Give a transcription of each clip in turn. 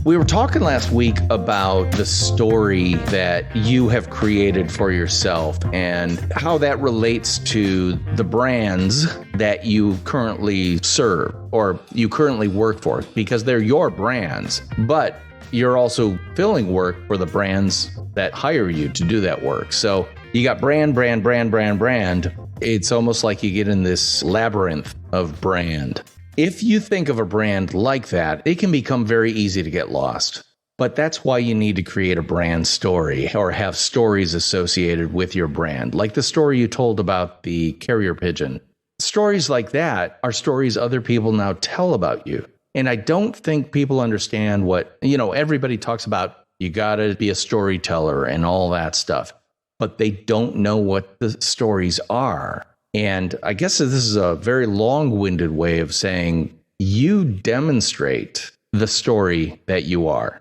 We were talking last week about the story that you have created for yourself and how that relates to the brands that you currently serve or you currently work for, because they're your brands, but you're also filling work for the brands that hire you to do that work. So you got brand. It's almost like you get in this labyrinth of brand. If you think of a brand like that, it can become very easy to get lost. But that's why you need to create a brand story or have stories associated with your brand, like the story you told about the carrier pigeon. Stories like that are stories other people now tell about you. And I don't think people understand what, everybody talks about, you got to be a storyteller and all that stuff, but they don't know what the stories are. And I guess this is a very long-winded way of saying you demonstrate the story that you are.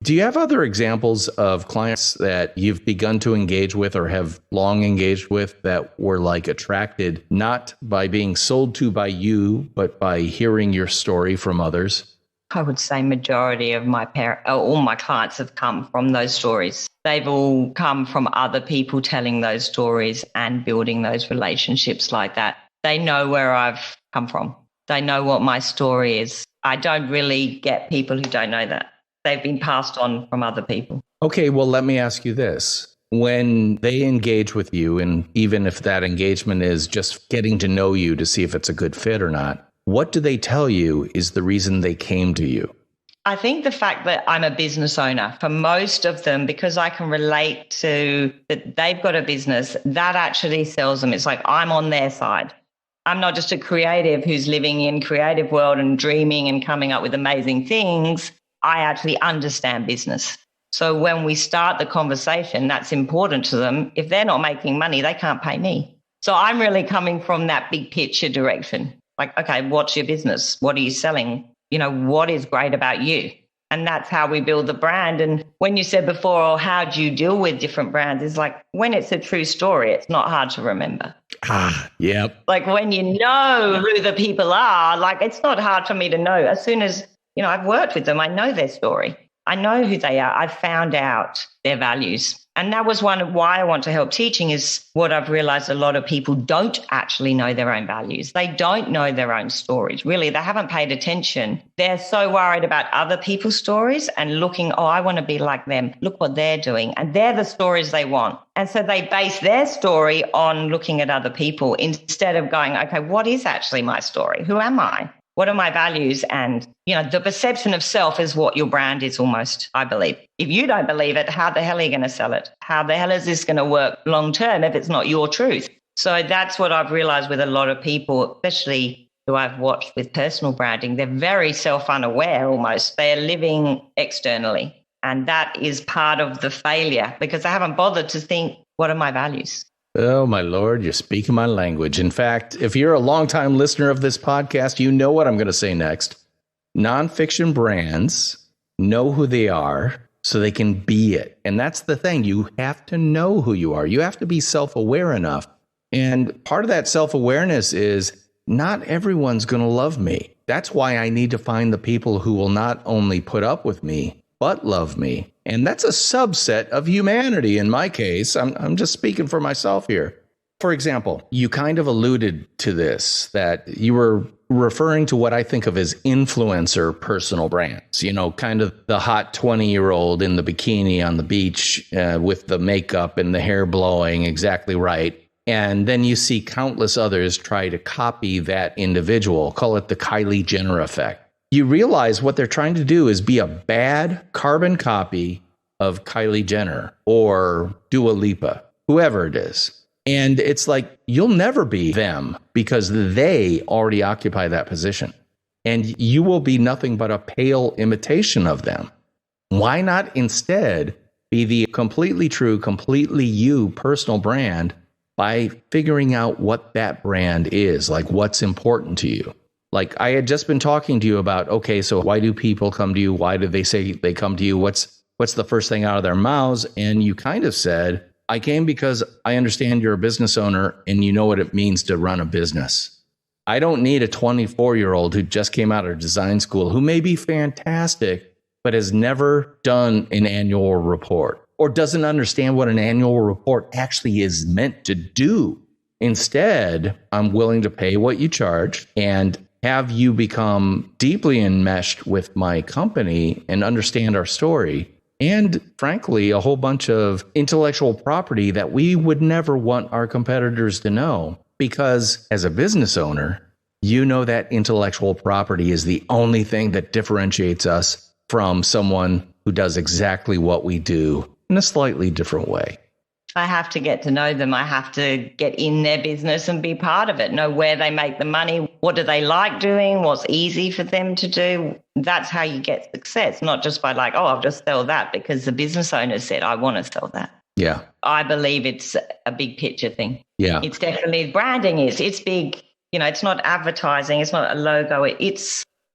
Do you have other examples of clients that you've begun to engage with or have long engaged with that were like attracted not by being sold to by you, but by hearing your story from others? I would say majority of all my clients have come from those stories. They've all come from other people telling those stories and building those relationships like that. They know where I've come from. They know what my story is. I don't really get people who don't know that. They've been passed on from other people. Okay, well, let me ask you this. When they engage with you, and even if that engagement is just getting to know you to see if it's a good fit or not, what do they tell you is the reason they came to you? I think the fact that I'm a business owner, for most of them, because I can relate to that they've got a business, that actually sells them. It's like I'm on their side. I'm not just a creative who's living in creative world and dreaming and coming up with amazing things. I actually understand business. So when we start the conversation, that's important to them. If they're not making money, they can't pay me. So I'm really coming from that big picture direction. Like, okay, what's your business? What are you selling? What is great about you? And that's how we build the brand. And when you said before, how do you deal with different brands? It's like when it's a true story, it's not hard to remember. Yep. Like when you know who the people are, like it's not hard for me to know. As soon as, I've worked with them, I know their story. I know who they are. I've found out their values. And that was one of why I want to help teaching is what I've realized a lot of people don't actually know their own values. They don't know their own stories. Really, they haven't paid attention. They're so worried about other people's stories and looking, I want to be like them. Look what they're doing. And they're the stories they want. And so they base their story on looking at other people instead of going, okay, what is actually my story? Who am I? What are my values? And, the perception of self is what your brand is almost, I believe. If you don't believe it, how the hell are you going to sell it? How the hell is this going to work long term if it's not your truth? So that's what I've realized with a lot of people, especially who I've watched with personal branding. They're very self-unaware almost. They're living externally. And that is part of the failure because they haven't bothered to think, what are my values? Oh, my Lord, you're speaking my language. In fact, if you're a longtime listener of this podcast, you know what I'm going to say next. Nonfiction brands know who they are so they can be it. And that's the thing. You have to know who you are. You have to be self-aware enough. And part of that self-awareness is not everyone's going to love me. That's why I need to find the people who will not only put up with me, but love me. And that's a subset of humanity in my case. I'm just speaking for myself here. For example, you kind of alluded to this, that you were referring to what I think of as influencer personal brands, kind of the hot 20-year-old in the bikini on the beach with the makeup and the hair blowing exactly right. And then you see countless others try to copy that individual, call it the Kylie Jenner effect. You realize what they're trying to do is be a bad carbon copy of Kylie Jenner or Dua Lipa, whoever it is. And it's like, you'll never be them because they already occupy that position. And you will be nothing but a pale imitation of them. Why not instead be the completely true, completely you personal brand by figuring out what that brand is, like what's important to you? Like I had just been talking to you about, okay, so why do people come to you? Why do they say they come to you? What's the first thing out of their mouths? And you kind of said, I came because I understand you're a business owner and you know what it means to run a business. I don't need a 24-year-old who just came out of design school who may be fantastic, but has never done an annual report or doesn't understand what an annual report actually is meant to do. Instead, I'm willing to pay what you charge and have you become deeply enmeshed with my company and understand our story. And frankly, a whole bunch of intellectual property that we would never want our competitors to know. Because as a business owner, you know that intellectual property is the only thing that differentiates us from someone who does exactly what we do in a slightly different way. I have to get to know them. I have to get in their business and be part of it, know where they make the money, what do they like doing, what's easy for them to do. That's how you get success, not just by like, oh, I'll just sell that because the business owner said, I want to sell that. Yeah. I believe it's a big picture thing. Yeah. It's definitely branding it's big. It's not advertising. It's not a logo.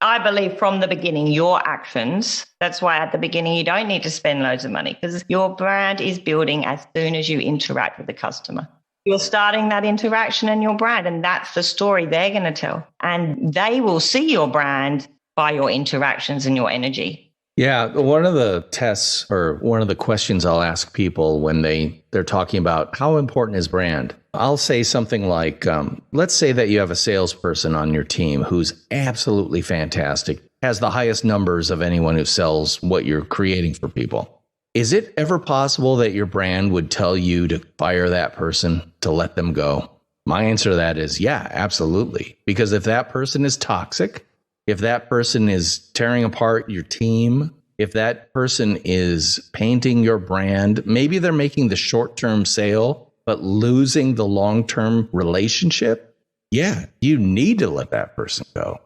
I believe from the beginning, your actions, that's why at the beginning, you don't need to spend loads of money because your brand is building as soon as you interact with the customer. You're starting that interaction in your brand, and that's the story they're going to tell. And they will see your brand by your interactions and your energy. Yeah. One of the tests or one of the questions I'll ask people when they're talking about how important is brand, I'll say something like, let's say that you have a salesperson on your team who's absolutely fantastic, has the highest numbers of anyone who sells what you're creating for people. Is it ever possible that your brand would tell you to fire that person, to let them go? My answer to that is yeah, absolutely. Because if that person is toxic, if that person is tearing apart your team, if that person is painting your brand, maybe they're making the short-term sale, but losing the long-term relationship, yeah, you need to let that person go.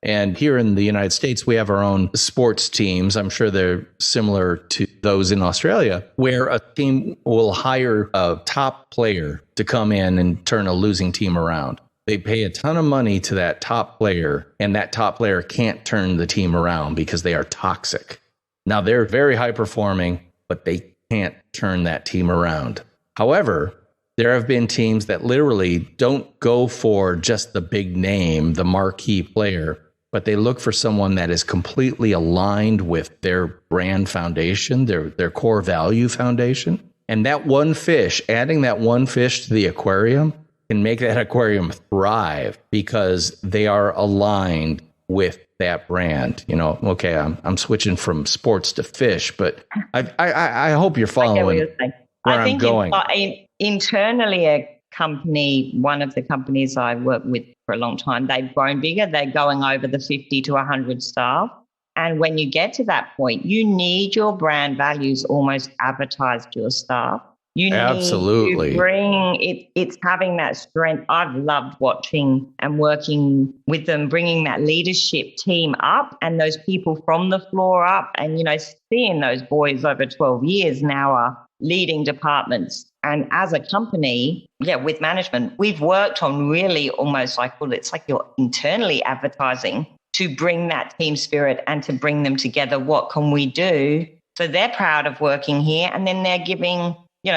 And here in the United States, we have our own sports teams. I'm sure they're similar to those in Australia, where a team will hire a top player to come in and turn a losing team around. They pay a ton of money to that top player, and that top player can't turn the team around because they are toxic. Now, they're very high performing, but they can't turn that team around. However, there have been teams that literally don't go for just the big name, the marquee player, but they look for someone that is completely aligned with their brand foundation, their core value foundation. And that one fish, adding that one fish to the aquarium, can make that aquarium thrive because they are aligned with that brand. Okay, I'm switching from sports to fish, but I hope you're following where I'm going. Internally, a company, one of the companies I worked with for a long time, they've grown bigger. They're going over the 50 to 100 staff. And when you get to that point, you need your brand values almost advertised to your staff. You need Absolutely. to bring it's having that strength. I've loved watching and working with them, bringing that leadership team up and those people from the floor up and, seeing those boys over 12 years now are leading departments. And as a company, with management, we've worked on really almost it's like you're internally advertising to bring that team spirit and to bring them together. What can we do? So they're proud of working here and then they're giving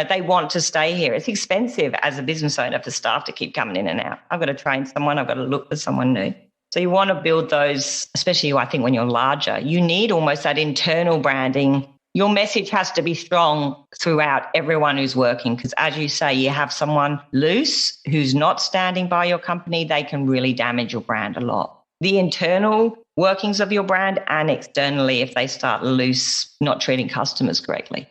they want to stay here. It's expensive as a business owner for staff to keep coming in and out. I've got to train someone. I've got to look for someone new. So you want to build those, especially I think when you're larger, you need almost that internal branding. Your message has to be strong throughout everyone who's working because as you say, you have someone loose who's not standing by your company, they can really damage your brand a lot. The internal workings of your brand and externally if they start loose, not treating customers correctly.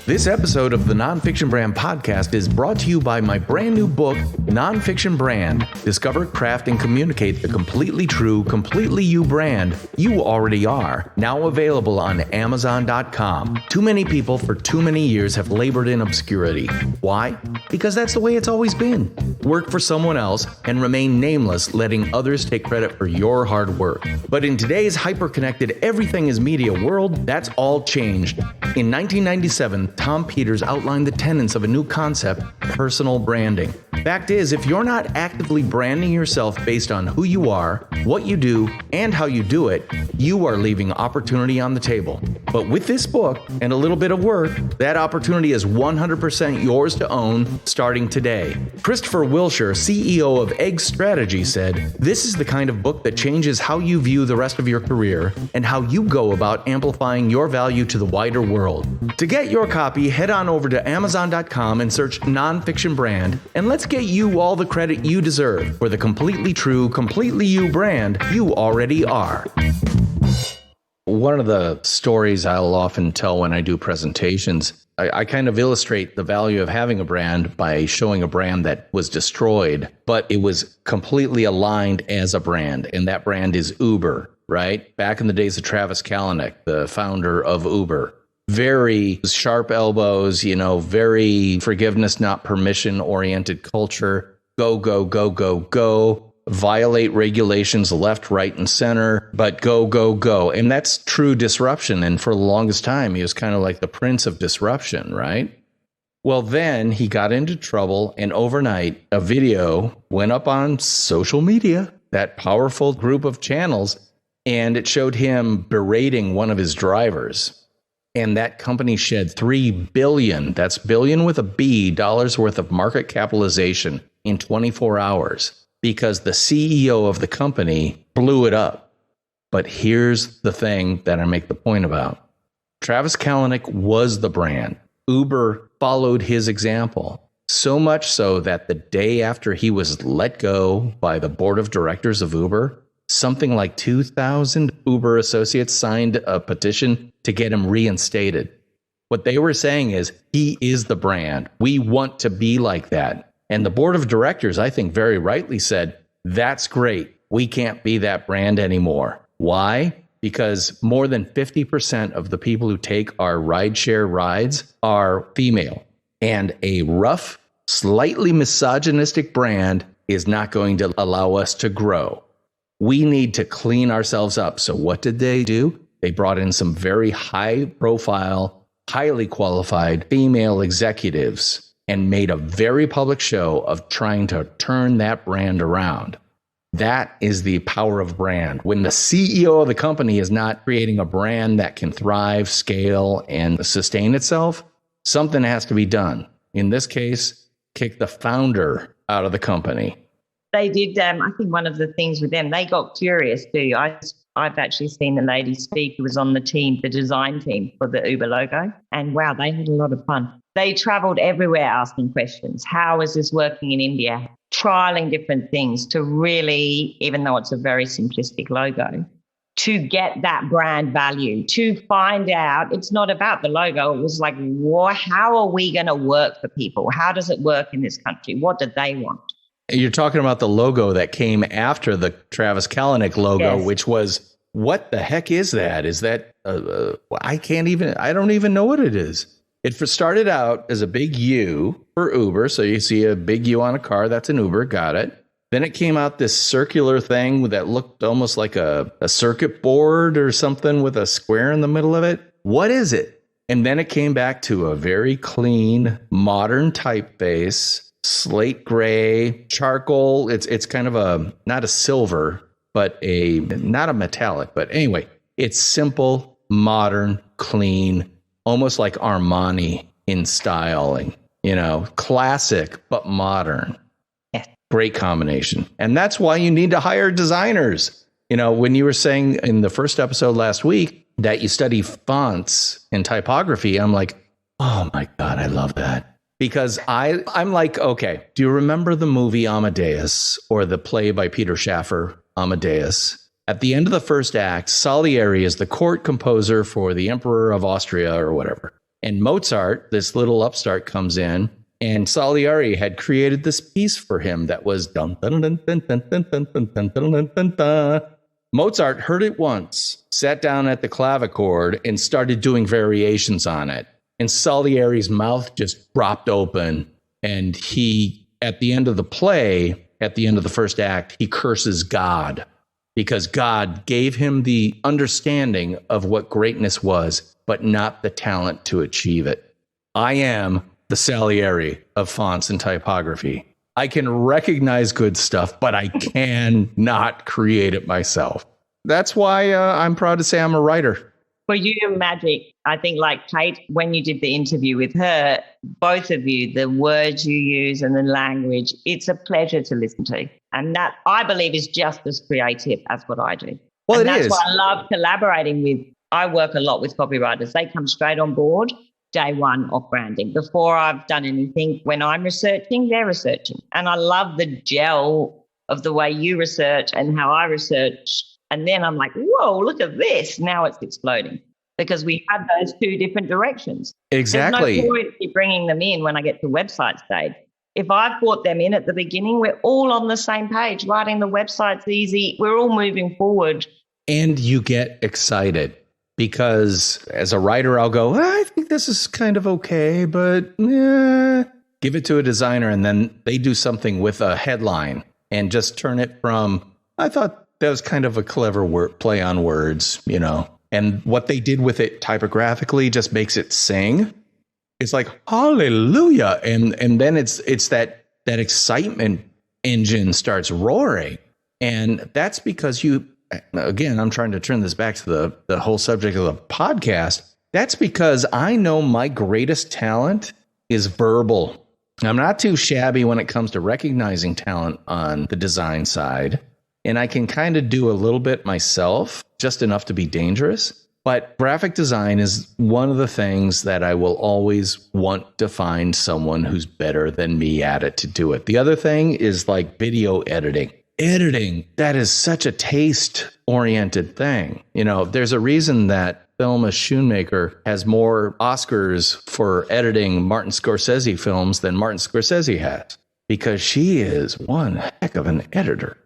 This episode of the Nonfiction Brand podcast is brought to you by my brand new book, Nonfiction Brand. Discover, craft, and communicate the completely true, completely you brand you already are. Now available on Amazon.com. Too many people for too many years have labored in obscurity. Why? Because that's the way it's always been. Work for someone else and remain nameless, letting others take credit for your hard work. But in today's hyper-connected everything is media world, that's all changed. In 1997, Tom Peters outlined the tenets of a new concept, personal branding. Fact is, if you're not actively branding yourself based on who you are, what you do, and how you do it, you are leaving opportunity on the table. But with this book and a little bit of work, that opportunity is 100% yours to own starting today. Christopher Wilshire, CEO of Egg Strategy, said, "This is the kind of book that changes how you view the rest of your career and how you go about amplifying your value to the wider world." To get your copy, head on over to Amazon.com and search Nonfiction Brand, and let's get you all the credit you deserve for the completely true, completely you brand you already are. One of the stories I'll often tell when I do presentations, I kind of illustrate the value of having a brand by showing a brand that was destroyed, but it was completely aligned as a brand, and that brand is Uber, right? Back in the days of Travis Kalanick, the founder of Uber. Very sharp elbows, very forgiveness, not permission oriented culture. Go, go, go, go, go. Violate regulations left, right, and center, but go, go, go. And that's true disruption. And for the longest time, he was kind of like the prince of disruption, right? Well, then he got into trouble, and overnight, a video went up on social media, that powerful group of channels, and it showed him berating one of his drivers. And that company shed $3 billion, that's billion with a B, dollars worth of market capitalization in 24 hours because the CEO of the company blew it up. But here's the thing that I make the point about. Travis Kalanick was the brand. Uber followed his example, so much so that the day after he was let go by the board of directors of Uber, something like 2,000 Uber associates signed a petition to get him reinstated. What they were saying is, he is the brand. We want to be like that. And the board of directors, I think very rightly said, that's great. We can't be that brand anymore. Why? Because more than 50% of the people who take our rideshare rides are female. And a rough, slightly misogynistic brand is not going to allow us to grow. We need to clean ourselves up. So what did they do? They brought in some very high profile, highly qualified female executives and made a very public show of trying to turn that brand around. That is the power of brand. When the CEO of the company is not creating a brand that can thrive, scale, and sustain itself, something has to be done. In this case, kick the founder out of the company. They did, I think one of the things with them, they got curious too. I've actually seen the lady speak who was on the team, the design team for the Uber logo. And wow, they had a lot of fun. They traveled everywhere asking questions. How is this working in India? Trialing different things to really, even though it's a very simplistic logo, to get that brand value, to find out it's not about the logo. It was like, how are we going to work for people? How does it work in this country? What do they want? You're talking about the logo that came after the Travis Kalanick logo, yes. Which was, what the heck is that? Is that, I don't even know what it is. It started out as a big U for Uber. So you see a big U on a car, that's an Uber, got it. Then it came out this circular thing that looked almost like a circuit board or something with a square in the middle of it. What is it? And then it came back to a very clean, modern typeface. Slate gray, charcoal. It's kind of not a silver, but not a metallic. But anyway, it's simple, modern, clean, almost like Armani in styling. Classic, but modern. Yes. Great combination. And that's why you need to hire designers. When you were saying in the first episode last week that you study fonts and typography, I'm like, oh my God, I love that. Because I'm like, okay, do you remember the movie Amadeus or the play by Peter Schaffer, Amadeus? At the end of the first act, Salieri is the court composer for the Emperor of Austria or whatever. And Mozart, this little upstart, comes in, and Salieri had created this piece for him that was dun dun dun dun dun dun dun dun dun dun dun. Mozart heard it once, sat down at the clavichord, and started doing variations on it. And Salieri's mouth just dropped open. And he, at the end of the play, at the end of the first act, he curses God because God gave him the understanding of what greatness was, but not the talent to achieve it. I am the Salieri of fonts and typography. I can recognize good stuff, but I cannot create it myself. That's why I'm proud to say I'm a writer. For you, magic. I think like Kate, when you did the interview with her, both of you, the words you use and the language, it's a pleasure to listen to. And that, I believe, is just as creative as what I do. Well, and it that's is. why I love collaborating with, I work a lot with copywriters. They come straight on board day one of branding. Before I've done anything, when I'm researching, they're researching. And I love the gel of the way you research and how I research. And then I'm like, whoa, look at this. Now it's exploding because we have those two different directions. Exactly. There's no point in bringing them in when I get to website stage. If I've brought them in at the beginning, we're all on the same page. Writing the website's easy. We're all moving forward. And you get excited because as a writer, I'll go, I think this is kind of okay, but give it to a designer. And then they do something with a headline and just turn it from, I thought that was kind of a clever play on words, you know, and what they did with it typographically just makes it sing. It's like, hallelujah. And then it's that excitement engine starts roaring. And that's because again, I'm trying to turn this back to the whole subject of the podcast. That's because I know my greatest talent is verbal. I'm not too shabby when it comes to recognizing talent on the design side. And I can kind of do a little bit myself, just enough to be dangerous. But graphic design is one of the things that I will always want to find someone who's better than me at it to do it. The other thing is like video editing. Editing, that is such a taste-oriented thing. You know, there's a reason that Thelma Schoonmaker has more Oscars for editing Martin Scorsese films than Martin Scorsese has, because she is one heck of an editor.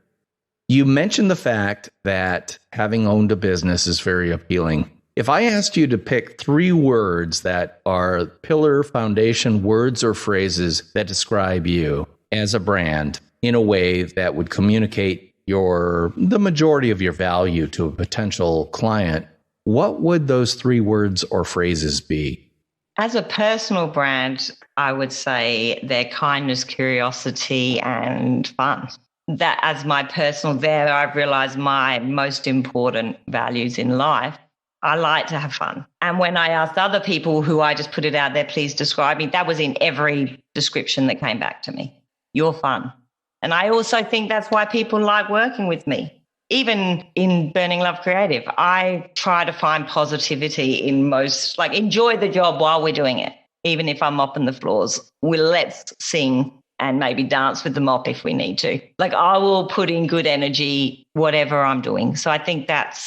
You mentioned the fact that having owned a business is very appealing. If I asked you to pick 3 words that are pillar foundation words or phrases that describe you as a brand in a way that would communicate the majority of your value to a potential client, what would those 3 words or phrases be? As a personal brand, I would say their kindness, curiosity, and fun. That as my personal there, I've realized my most important values in life. I like to have fun. And when I asked other people who I just put it out there, please describe me, that was in every description that came back to me. You're fun. And I also think that's why people like working with me. Even in Burning Love Creative, I try to find positivity in most, like enjoy the job while we're doing it. Even if I'm mopping the floors, let's sing and maybe dance with the mop if we need to. Like I will put in good energy, whatever I'm doing. So I think that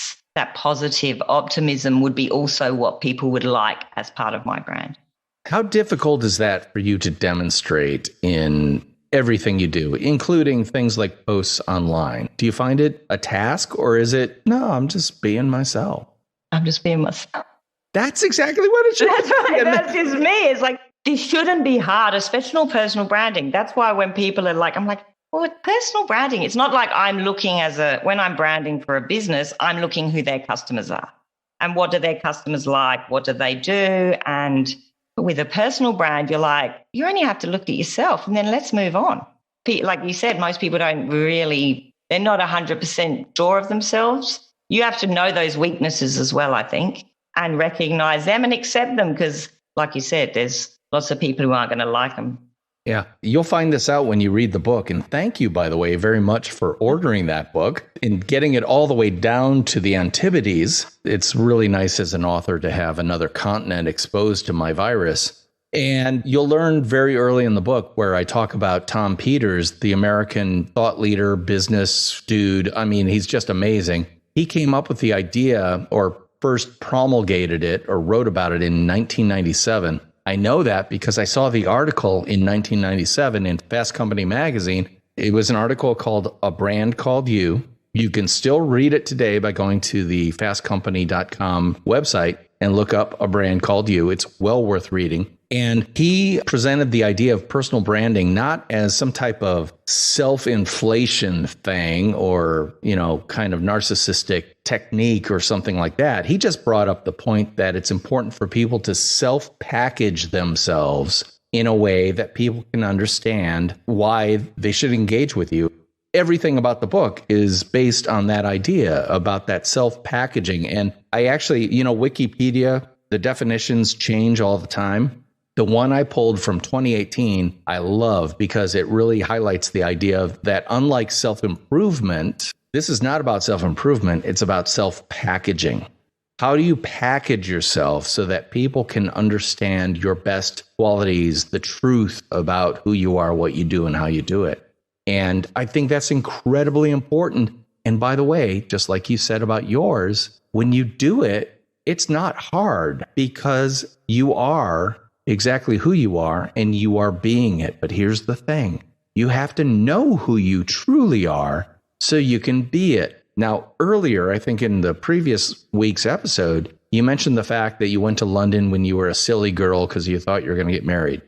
positive optimism would be also what people would like as part of my brand. How difficult is that for you to demonstrate in everything you do, including things like posts online? Do you find it a task, or is it, no, I'm just being myself? I'm just being myself. That's exactly what it should be. That's right. That's just me. It's like, this shouldn't be hard, especially personal branding. That's why when people are like, I'm like, well, personal branding, it's not like I'm looking when I'm branding for a business, I'm looking who their customers are and what do their customers like? What do they do? And with a personal brand, you're like, you only have to look at yourself and then let's move on. Like you said, most people they're not 100% sure of themselves. You have to know those weaknesses as well, I think, and recognize them and accept them because, like you said, there's lots of people who aren't going to like them. Yeah, you'll find this out when you read the book. And thank you, by the way, very much for ordering that book and getting it all the way down to the Antipodes. It's really nice as an author to have another continent exposed to my virus. And you'll learn very early in the book where I talk about Tom Peters, the American thought leader, business dude. I mean, he's just amazing. He came up with the idea, or first promulgated it or wrote about it in 1997. I know that because I saw the article in 1997 in Fast Company magazine. It was an article called A Brand Called You. You can still read it today by going to the fastcompany.com website and look up A Brand Called You. It's well worth reading. And he presented the idea of personal branding not as some type of self-inflation thing or, kind of narcissistic technique or something like that. He just brought up the point that it's important for people to self-package themselves in a way that people can understand why they should engage with you. Everything about the book is based on that idea about that self-packaging. And I actually, Wikipedia, the definitions change all the time. The one I pulled from 2018, I love because it really highlights the idea of that unlike self-improvement, this is not about self-improvement, it's about self-packaging. How do you package yourself so that people can understand your best qualities, the truth about who you are, what you do, and how you do it? And I think that's incredibly important. And by the way, just like you said about yours, when you do it, it's not hard because you are exactly who you are and you are being it. But here's the thing. You have to know who you truly are so you can be it. Now, earlier, I think in the previous week's episode, you mentioned the fact that you went to London when you were a silly girl because you thought you were going to get married.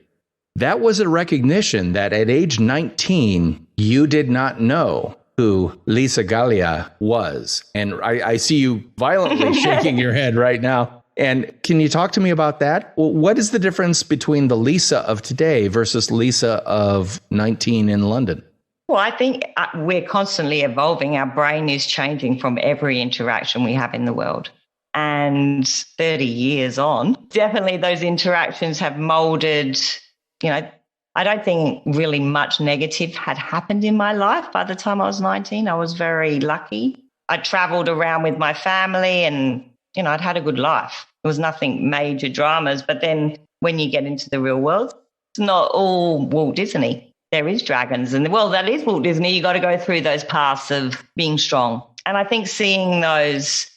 That was a recognition that at age 19, you did not know who Lisa Galea was. And I see you violently shaking your head right now. And can you talk to me about that? Well, what is the difference between the Lisa of today versus Lisa of 19 in London? Well, I think we're constantly evolving. Our brain is changing from every interaction we have in the world. And 30 years on, definitely those interactions have molded, I don't think really much negative had happened in my life by the time I was 19. I was very lucky. I traveled around with my family and, I'd had a good life. There was nothing major dramas. But then when you get into the real world, it's not all Walt Disney. There is dragons. And, that is Walt Disney. You got to go through those paths of being strong. And I think seeing those,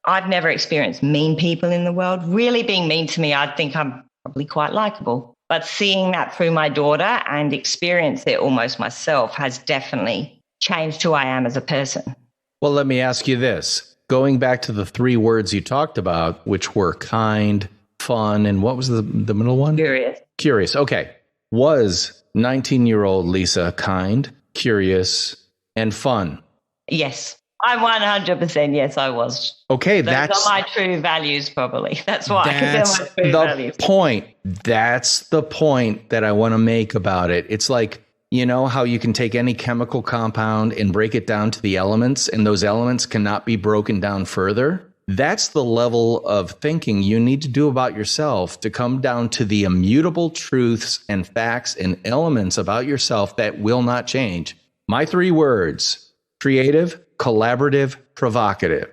I've never experienced mean people in the world. Really being mean to me, I think I'm probably quite likable. But seeing that through my daughter and experience it almost myself has definitely changed who I am as a person. Well, let me ask you this. Going back to the 3 words you talked about, which were kind, fun, and what was the middle one? Curious. Curious. Okay. Was 19-year-old Lisa kind, curious, and fun? Yes. I'm 100% yes, I was. Okay, Those are my true values, probably. That's why. That's they're my true values. Point. That's the point that I want to make about it. It's like, how you can take any chemical compound and break it down to the elements, and those elements cannot be broken down further. That's the level of thinking you need to do about yourself to come down to the immutable truths and facts and elements about yourself that will not change. My 3 words: creative, collaborative, provocative.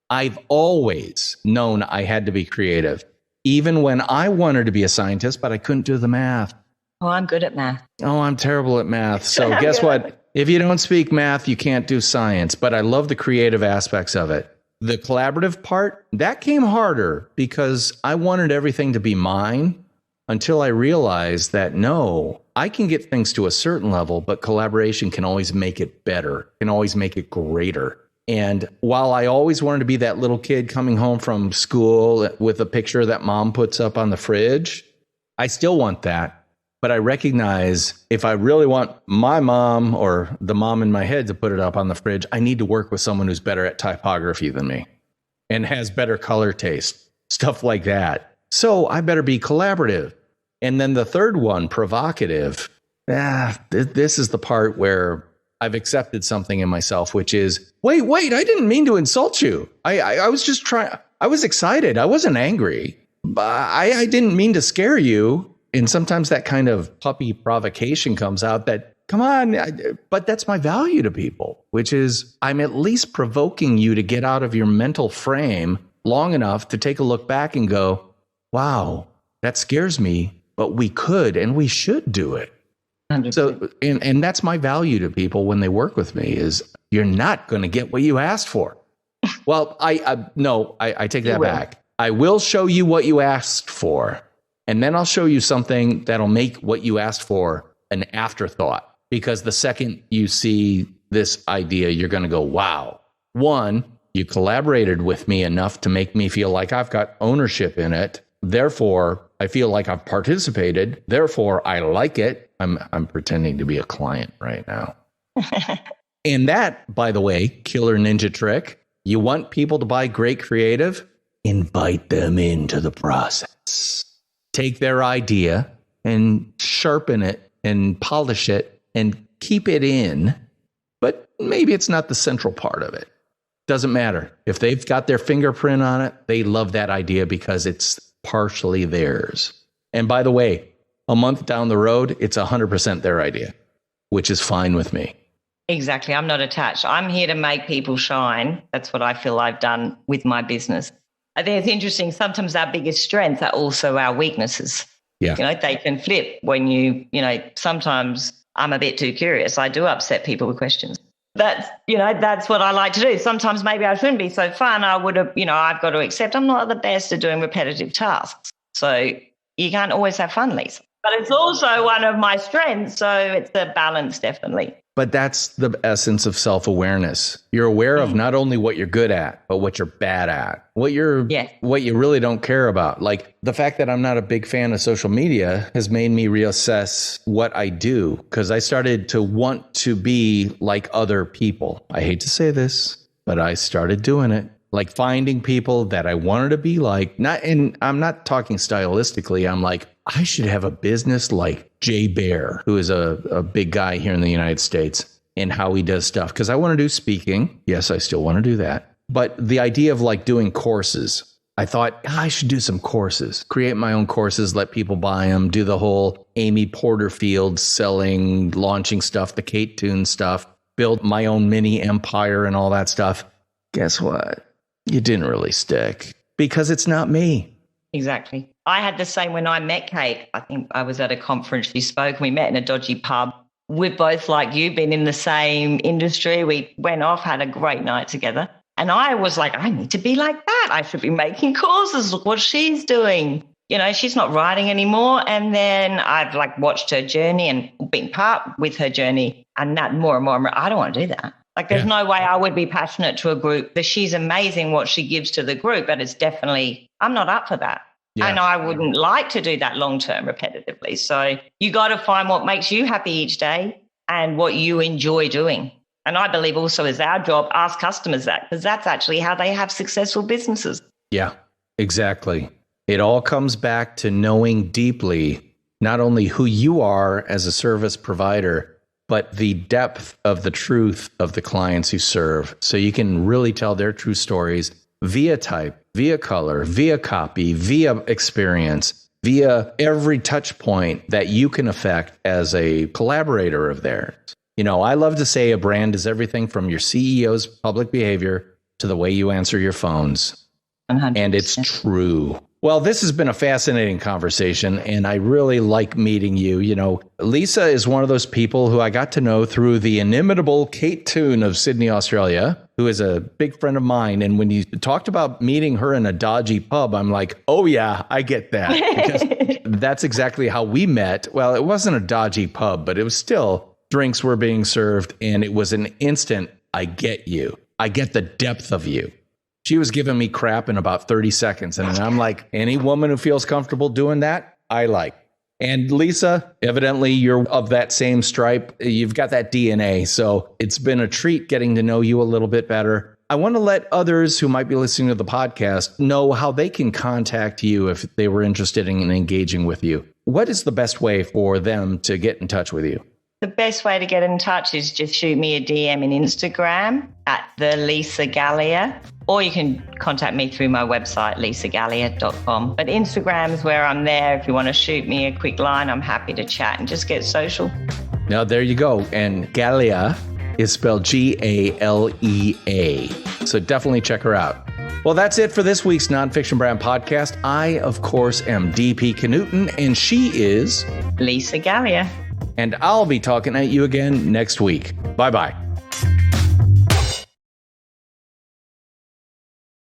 I've always known I had to be creative, even when I wanted to be a scientist, but I couldn't do the math. Oh, I'm good at math. Oh, I'm terrible at math. So guess what? If you don't speak math, you can't do science, but I love the creative aspects of it. The collaborative part, that came harder because I wanted everything to be mine until I realized that no, I can get things to a certain level, but collaboration can always make it better, can always make it greater. And while I always wanted to be that little kid coming home from school with a picture that mom puts up on the fridge, I still want that. But I recognize if I really want my mom or the mom in my head to put it up on the fridge, I need to work with someone who's better at typography than me and has better color taste, stuff like that. So I better be collaborative. And then the third one, provocative. This is the part where I've accepted something in myself, which is, wait, I didn't mean to insult you. I was just trying. I was excited. I wasn't angry. I didn't mean to scare you. And sometimes that kind of puppy provocation comes out that, come on, but that's my value to people, which is I'm at least provoking you to get out of your mental frame long enough to take a look back and go, wow, that scares me, but we could and we should do it. 100%. So, and that's my value to people when they work with me is you're not going to get what you asked for. Well, I take that back. I will show you what you asked for. And then I'll show you something that'll make what you asked for an afterthought. Because the second you see this idea, you're going to go, wow. 1, you collaborated with me enough to make me feel like I've got ownership in it. Therefore, I feel like I've participated. Therefore, I like it. I'm pretending to be a client right now. And that, by the way, killer ninja trick. You want people to buy great creative? Invite them into the process. Take their idea, and sharpen it and polish it and keep it in. But maybe it's not the central part of it. Doesn't matter. If they've got their fingerprint on it, they love that idea because it's partially theirs. And by the way, a month down the road, it's 100% their idea, which is fine with me. Exactly. I'm not attached. I'm here to make people shine. That's what I feel I've done with my business. I think it's interesting. Sometimes our biggest strengths are also our weaknesses. Yeah. They can flip when sometimes I'm a bit too curious. I do upset people with questions. That's what I like to do. Sometimes maybe I shouldn't be so fun. I would have, I've got to accept I'm not the best at doing repetitive tasks. So you can't always have fun, Lisa. But it's also one of my strengths. So it's a balance, definitely. But that's the essence of self-awareness. You're aware of not only what you're good at, but what you're bad at, what you really don't care about. Like the fact that I'm not a big fan of social media has made me reassess what I do, because I started to want to be like other people. I hate to say this, but I started doing it. Like finding people that I wanted to be like, I'm not talking stylistically. I'm like, I should have a business like Jay Bear, who is a big guy here in the United States, and how he does stuff. Because I want to do speaking. Yes, I still want to do that. But the idea of like doing courses, I thought I should do some courses, create my own courses, let people buy them, do the whole Amy Porterfield selling, launching stuff, the Kate Toon stuff, build my own mini empire and all that stuff. Guess what? You didn't really stick because it's not me. Exactly. I had the same when I met Kate. I think I was at a conference she spoke. We met in a dodgy pub. We're both like you, been in the same industry. We went off, had a great night together. And I was like, I need to be like that. I should be making courses. Look what she's doing. She's not writing anymore. And then I've like watched her journey and been part with her journey. And that more and more, I don't want to do that. Like there's no way I would be passionate to a group. That she's amazing what she gives to the group, but it's definitely, I'm not up for that. Yeah. And I wouldn't like to do that long-term repetitively. So you got to find what makes you happy each day and what you enjoy doing. And I believe also is our job, ask customers that, because that's actually how they have successful businesses. Yeah, exactly. It all comes back to knowing deeply not only who you are as a service provider, but the depth of the truth of the clients you serve. So you can really tell their true stories via type, via color, via copy, via experience, via every touch point that you can affect as a collaborator of theirs. I love to say a brand is everything from your CEO's public behavior to the way you answer your phones. 100%. And it's true. Well, this has been a fascinating conversation, and I really like meeting you. Lisa is one of those people who I got to know through the inimitable Kate Toon of Sydney, Australia, who is a big friend of mine. And when you talked about meeting her in a dodgy pub, I'm like, oh, yeah, I get that. Because that's exactly how we met. Well, it wasn't a dodgy pub, but it was still drinks were being served, and it was an instant, I get you. I get the depth of you. She was giving me crap in about 30 seconds. And I'm like, any woman who feels comfortable doing that, I like. And Lisa, evidently you're of that same stripe. You've got that DNA. So it's been a treat getting to know you a little bit better. I want to let others who might be listening to the podcast know how they can contact you if they were interested in engaging with you. What is the best way for them to get in touch with you? The best way to get in touch is just shoot me a DM in Instagram at the Lisa Galea, or you can contact me through my website, lisagalea.com. But Instagram is where I'm there. If you want to shoot me a quick line, I'm happy to chat and just get social. Now, there you go. And Galea is spelled Galea. So definitely check her out. Well, that's it for this week's Nonfiction Brand podcast. I, of course, am DP Knudten, and she is Lisa Galea. And I'll be talking at you again next week. Bye-bye.